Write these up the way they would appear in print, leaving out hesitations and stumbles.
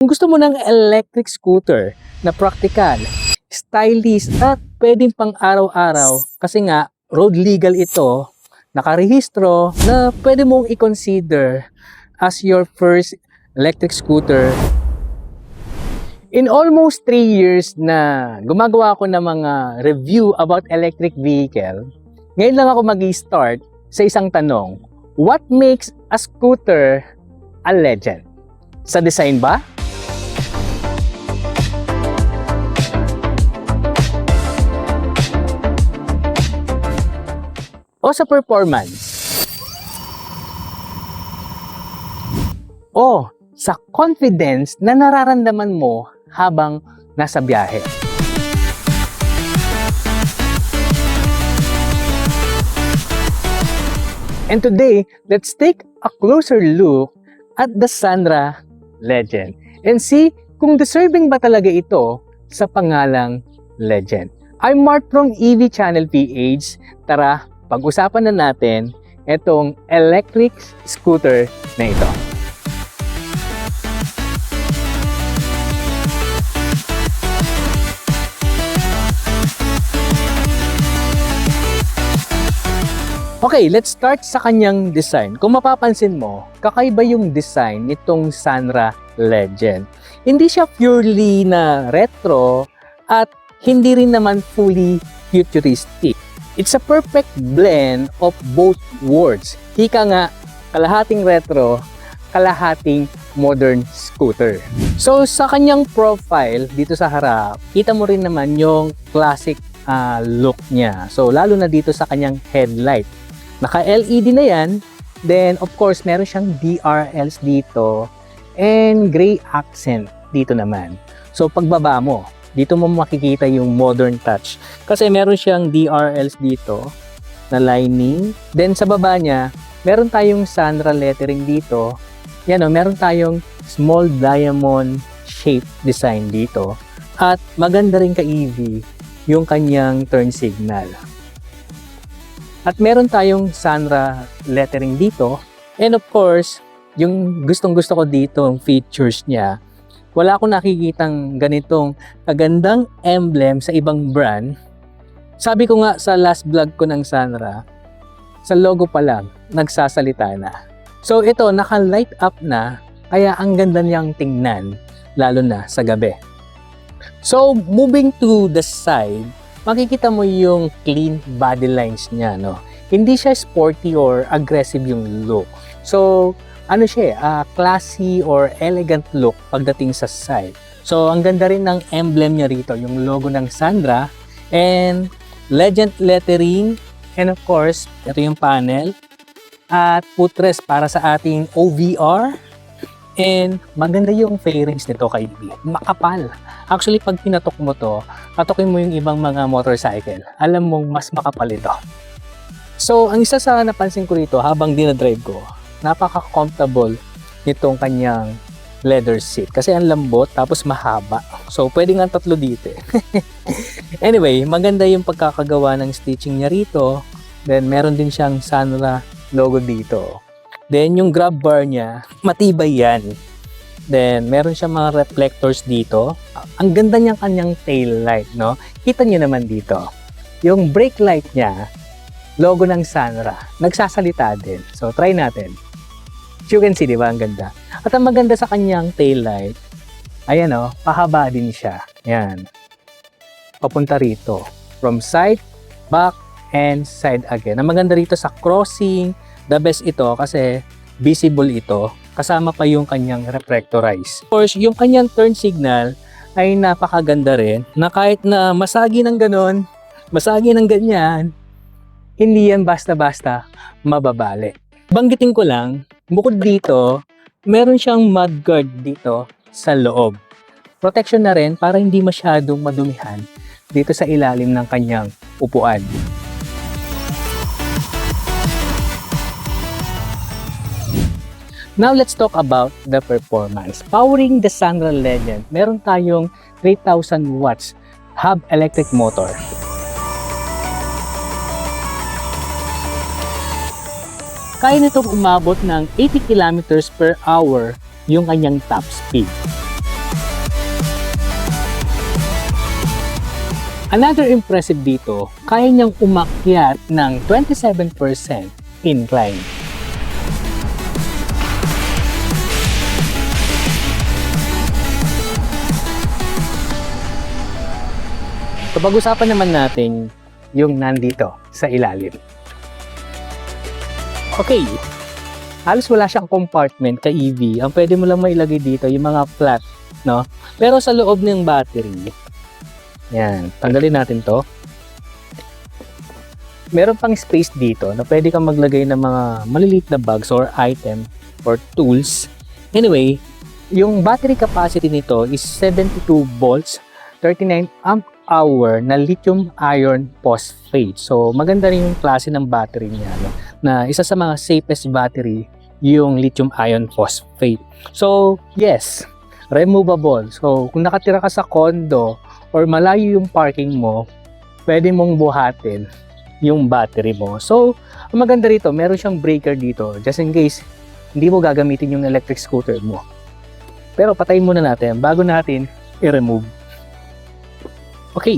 Kung gusto mo ng electric scooter na practical, stylish at pwedeng pang araw-araw kasi nga road legal ito, nakarehistro na pwede mong i-consider as your first electric scooter. In almost 3 years na gumagawa ako ng mga review about electric vehicle, ngayon lang ako mag-i-start sa isang tanong. What makes a scooter a legend? Sa design ba? O sa performance? O sa confidence na nararamdaman mo habang nasa biyahe? And today, let's take a closer look at the Sandra Legend and see kung deserving ba talaga ito sa pangalang Legend. I'm Mark from EV Channel PH. Tara, pag-usapan na natin itong electric scooter na ito. Okay, let's start sa kanyang design. Kung mapapansin mo, kakaiba yung design nitong Sandra Legend. Hindi siya purely na retro at hindi rin naman fully futuristic. It's a perfect blend of both worlds. Hika nga, kalahating retro, kalahating modern scooter. So sa kanyang profile dito sa harap, kita mo rin naman yung classic look niya. So lalo na dito sa kanyang headlight. Naka-LED na yan. Then, of course, meron siyang DRLs dito and gray accent dito naman. So, pagbaba mo, dito mo makikita yung modern touch. Kasi meron siyang DRLs dito na lining. Then, sa baba niya, meron tayong Sandra lettering dito. Yan o, meron tayong small diamond shape design dito. At maganda rin ka-EV yung kanyang turn signal. At meron tayong Sandra lettering dito. And of course, yung gustong-gusto ko dito, ang features niya, wala akong nakikitang ganitong kagandang emblem sa ibang brand. Sabi ko nga sa last vlog ko ng Sandra, sa logo pa lang, nagsasalita na. So ito, naka-light up na, kaya ang ganda niyang tingnan, lalo na sa gabi. So, moving to the side, makikita mo yung clean body lines niya, no? Hindi siya sporty or aggressive yung look. So, ano siya, classy or elegant look pagdating sa side. So, ang ganda rin ng emblem niya rito, yung logo ng Sandra and Legend lettering. And of course, ito yung panel at footrest para sa ating OVR. And maganda yung fairings nito kay EV. Makapal. Actually, pag pinatok mo to, patokin mo yung ibang mga motorcycle. Alam mong mas makapal ito. So, ang isa sa napansin ko rito habang dinadrive ko, napaka-comfortable nitong kanyang leather seat. Kasi ang lambot, tapos mahaba. So, pwede nga 3 dito. Anyway, maganda yung pagkakagawa ng stitching niya rito. Then, meron din siyang Sandra logo dito. Then, yung grab bar niya, matibay yan. Then, meron siyang mga reflectors dito. Ang ganda niyang kanyang tail light, no? Kita niyo naman dito. Yung brake light niya, logo ng Sandra. Nagsasalita din. So, try natin. You can see, di ba? Ang ganda. At ang maganda sa kanyang tail light, ayan o, pahaba din siya. Ayan. Papunta rito. From side, back, and side again. Ang maganda rito sa crossing, the best ito kasi visible ito. Kasama pa yung kanyang reflectorize. Of course, yung kanyang turn signal ay napakaganda rin na kahit na masagi ng ganon, masagi ng ganyan, hindi yan basta-basta mababali. Banggitin ko lang, bukod dito, meron siyang mudguard dito sa loob. Protection na rin para hindi masyadong madumihan dito sa ilalim ng kanyang upuan. Now, let's talk about the performance. Powering the Sandra Legend, meron tayong 3,000 watts hub electric motor. Kaya nitong umabot ng 80 km per hour yung kanyang top speed. Another impressive dito, kaya niyang umakyat ng 27% incline. So pag-usapan naman natin yung nandito sa ilalim. Okay, halos wala siyang compartment ka EV. Ang pwede mo lang mailagay dito yung mga flat, no? Pero sa loob ng battery, yan, tanggalin natin to. Meron pang space dito na pwede kang maglagay ng mga maliliit na bags or item or tools. Anyway, yung battery capacity nito is 72 volts, 39 amp hour na lithium iron phosphate. So, maganda rin yung klase ng battery niya, no? Na isa sa mga safest battery yung lithium iron phosphate. So, yes, removable. So, kung nakatira ka sa condo or malayo yung parking mo, pwede mong buhatin yung battery mo. So, ang maganda rito, meron siyang breaker dito just in case hindi mo gagamitin yung electric scooter mo. Pero patayin muna natin bago natin i-remove. Okay.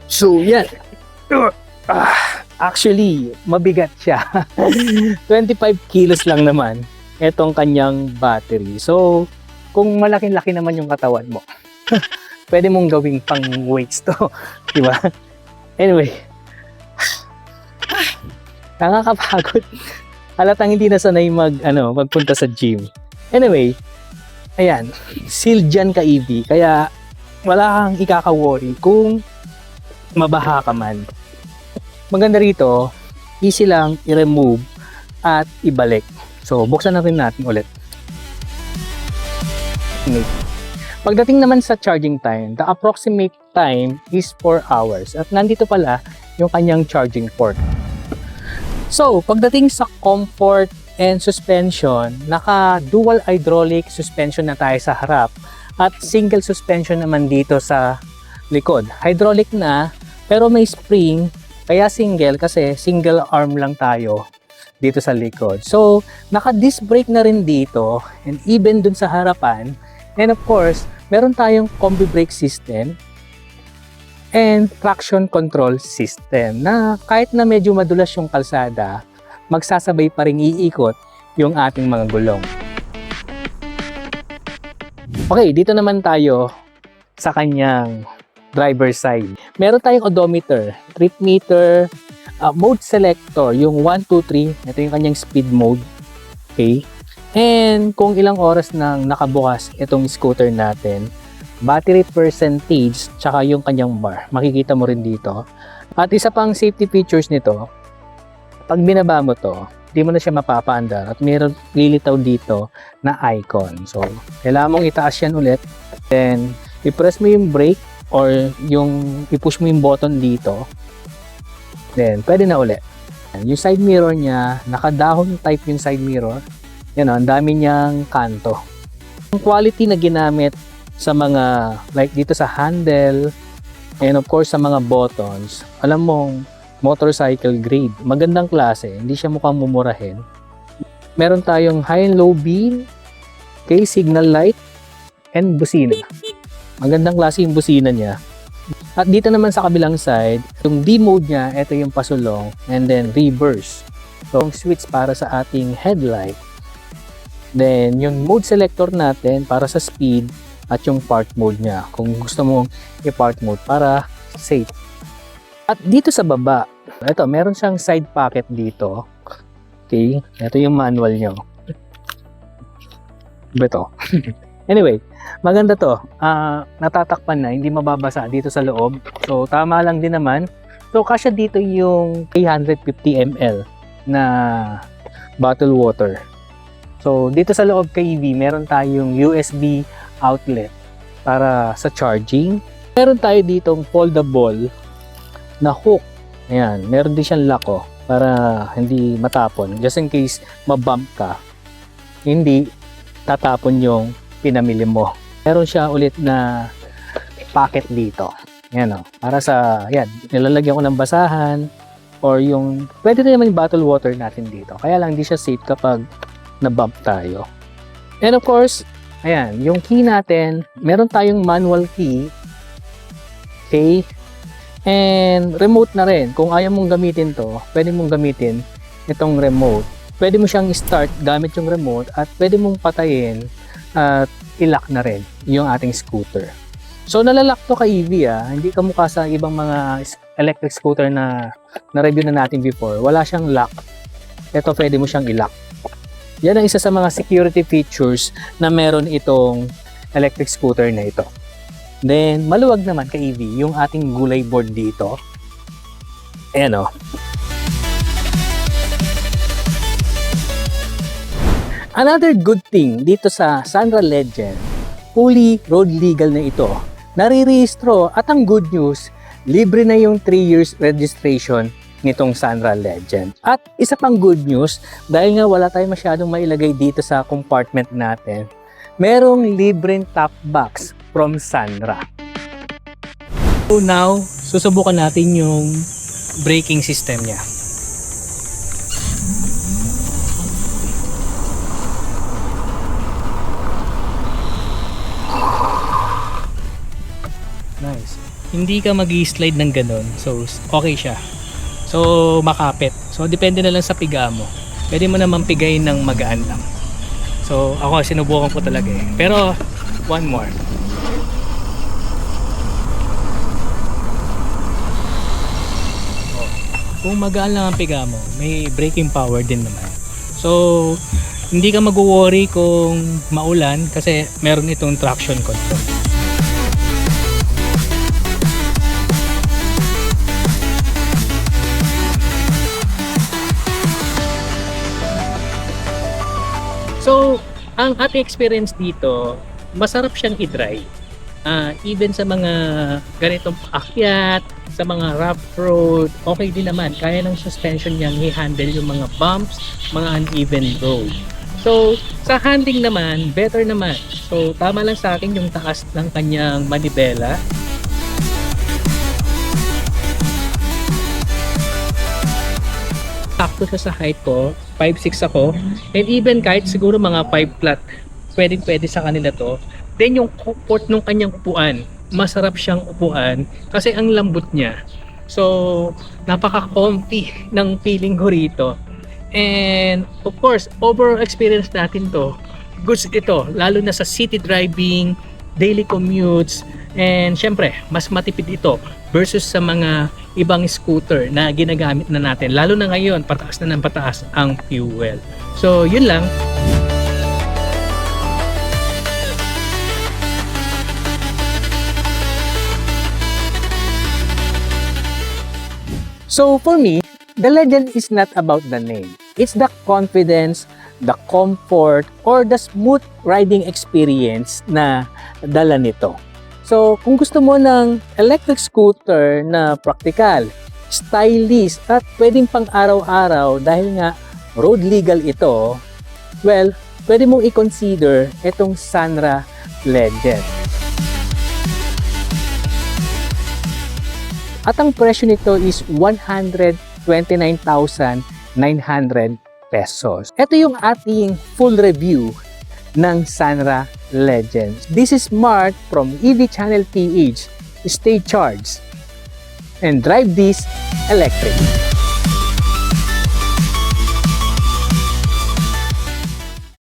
So, yan. Actually, mabigat siya. 25 kilos lang naman itong kanyang battery. So, kung malaki-laki naman yung katawan mo, pwede mong gawing pang weights to. Diba? Anyway. Nakakapagod. Halatang hindi na sanay magpunta sa gym. Anyway, ayan. Sealed dyan ka EV. Kaya, wala kang ikaka-worry kung mabaha ka man. Maganda rito, easy lang i-remove at ibalik. So, buksan na rin natin ulit. Pagdating naman sa charging time, the approximate time is 4 hours. At nandito pala yung kanyang charging port. So, pagdating sa comfort and suspension, naka-dual hydraulic suspension na tayo sa harap at single suspension naman dito sa likod. Hydraulic na, pero may spring, kaya single kasi single arm lang tayo dito sa likod. So, naka-disc brake na rin dito and even dun sa harapan. And of course, meron tayong combi brake system and traction control system na kahit na medyo madulas yung kalsada, magsasabay pa rin iikot yung ating mga gulong. Okay, dito naman tayo sa kanyang driver side. Meron tayong odometer, trip meter, mode selector, yung 1, 2, 3. Ito yung kanyang speed mode. Okay? And kung ilang oras nang nakabukas itong scooter natin, battery percentage, tsaka yung kanyang bar. Makikita mo rin dito. At isa pang safety features nito, pag binaba mo to, hindi mo na siya mapapaandar at mayroon lilitaw dito na icon. So, kailangan mong itaas yan ulit. Then, i-press mo yung brake or yung i-push mo yung button dito. Then, pwede na ulit. Yung side mirror niya, nakadahon type yung side mirror. Yan o, ang dami niyang kanto. Yung quality na ginamit sa mga, like dito sa handle, and of course sa mga buttons, alam mong motorcycle grade. Magandang klase, hindi siya mukhang mumurahin. Meron tayong high and low beam, okay, signal light, and busina. Magandang klase yung busina niya. At dito naman sa kabilang side, yung D mode niya, ito yung pasulong, and then reverse. So, yung switch para sa ating headlight. Then, yung mode selector natin para sa speed, at yung park mode niya, kung gusto mong i-park mode para safe. At dito sa baba, ito, meron siyang side pocket dito. Okay, ito yung manual nyo. Ito. Anyway, maganda to. Natatakpan na, hindi mababasa dito sa loob. So, tama lang din naman. So, kasya dito yung 350 ml na bottle water. So, dito sa loob kay EV, meron tayong USB outlet para sa charging. Meron tayo ditong foldable na hook. Ayan, meron din siyang lock para hindi matapon. Just in case mabump ka, hindi tatapon yung pinamili mo. Meron siya ulit na pocket dito. Ayan para sa, ayan, nilalagyan ko ng basahan or yung, pwede rin naman yung bottle water natin dito. Kaya lang hindi siya safe kapag nabump tayo. And of course, ayan, yung key natin, meron tayong manual key. Okay? And remote na rin. Kung ayaw mong gamitin to, pwede mong gamitin itong remote. Pwede mo siyang start gamit yung remote at pwede mong patayin at i-lock na rin yung ating scooter. So nalalak to kay EV hindi ka mukha sa ibang mga electric scooter na na-review na natin before. Wala siyang lock. Ito pwede mo siyang i-lock. Yan ang isa sa mga security features na meron itong electric scooter na ito. Then, maluwag naman kay EV yung ating gulay board dito. Ayan o. Another good thing dito sa Sunra Legend, fully road legal na ito. Narirehistro at ang good news, libre na yung 3 years registration nitong Sunra Legend. At isa pang good news, dahil nga wala tayong masyadong mailagay dito sa compartment natin, merong libreng top box from Sunra. So now, susubukan natin yung braking system niya. Nice. Hindi ka mag-i-slide ng ganun. So, okay siya. So, makapit. So, depende na lang sa piga mo. Pwede mo naman pigayin ng magaan lang. So, ako sinubukan ko talaga eh. Pero, one more. Kung magaan lang ang piga mo, may braking power din naman. So, hindi ka mag-worry kung maulan kasi meron itong traction control. So, ang ating experience dito, masarap siyang i-drive. Even sa mga ganitong paakyat, sa mga rough road, okay din naman. Kaya ng suspension niyang i-handle yung mga bumps, mga uneven road. So, sa handling naman, better naman. So, tama lang sa akin yung taas ng kanyang manibela. Sakto siya sa height ko, 5'6" ako, and even kahit siguro mga 5 flat, pwede sa kanila to. Then yung comfort ng kanyang upuan, masarap siyang upuan kasi ang lambot niya. So, napaka-comfy ng feeling ko rito. And of course, overall experience natin to, goods ito, lalo na sa city driving, daily commutes, and syempre, mas matipid ito versus sa mga ibang scooter na ginagamit na natin. Lalo na ngayon, pataas na ng pataas ang fuel. So, yun lang. So, for me, the Legend is not about the name. It's the confidence, the comfort, or the smooth riding experience na dala nito. So, kung gusto mo ng electric scooter na practical, stylish, at pwedeng pang araw-araw dahil nga road legal ito, well, pwede mong i-consider itong Sunra Legend. At ang presyo nito is 129,900 pesos. Ito yung ating full review ng Sunra Legends. This is Mark from EV Channel PH. Stay charged and drive this electric.